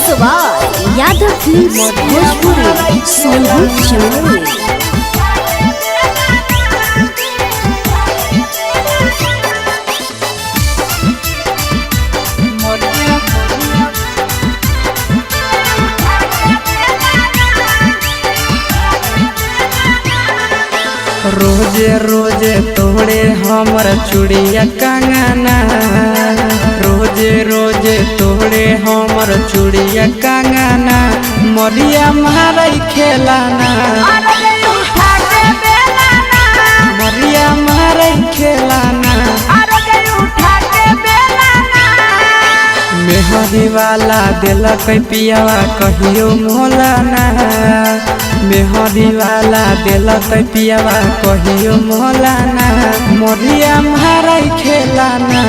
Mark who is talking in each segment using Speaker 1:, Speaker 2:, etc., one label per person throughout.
Speaker 1: सवाल यादव फिल्म्स भोजपुरी सोनू चमोली।
Speaker 2: रोजे रोजे तोड़े हमर चूड़िया कंगना, रोजे रोजे तोड़े हमर चूड़िया कंगना, मरिया मारई खेलाना, मरिया मारई खेलाना, मेहरी वाला दिलक पियावा कहियो मोलाना, मेहरी वाला दिलक पियावा कहियो मोलाना, मरिया मारई खेलाना,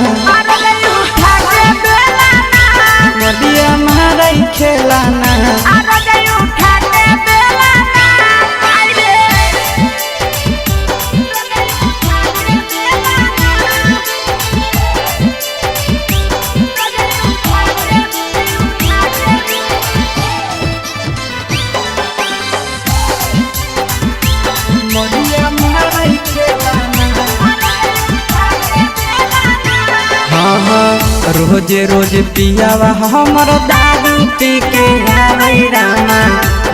Speaker 2: मरिया मारई खेलाना। रोजे रोजे पियावा हमर दारू पी के आवे रामा,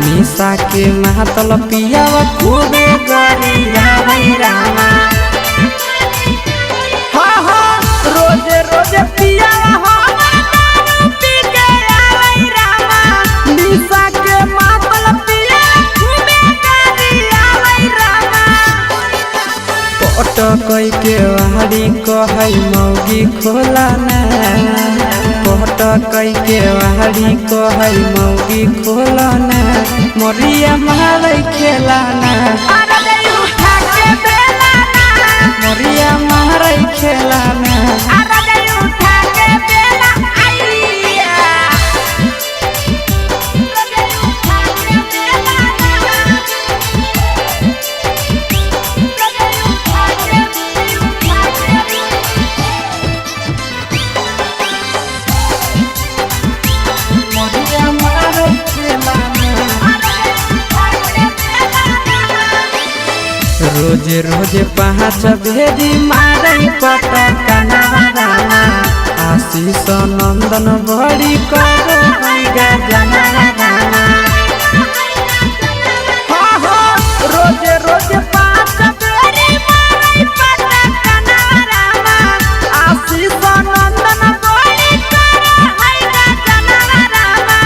Speaker 2: निशा के महतल पियावा खूबे गरियावे रामा। रोजे रोजे पियावा हमर दारू पी के आवे रामा, निशा के महतल पियावा खूबे गरियावे रामा। पटकई के वाड़ी कहै मौगी खोलाना, पटकई के वाड़ी कहै मौगी खोलाना, मरिया मारई खेलाना, मरिया मारई खेलाना। रोजे रोजे पाँच भेदी मारई पटकना रामा, आशीष नंदन बड़ी करो गजना रामा। रोजे रोजे पाँच भेदी मारई पटकना रामा, आशीष नंदन बड़ी करो गजना रामा।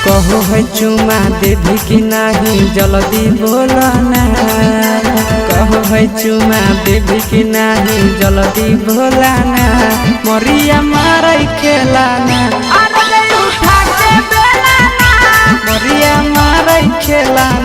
Speaker 2: कहो है चुमा देवी की नहीं जल्दी बोलना, कहो है चुमा देवी की नहीं जल्दी बोलना, मरिया मारई खेलाना, मरिया मारई खेलाना।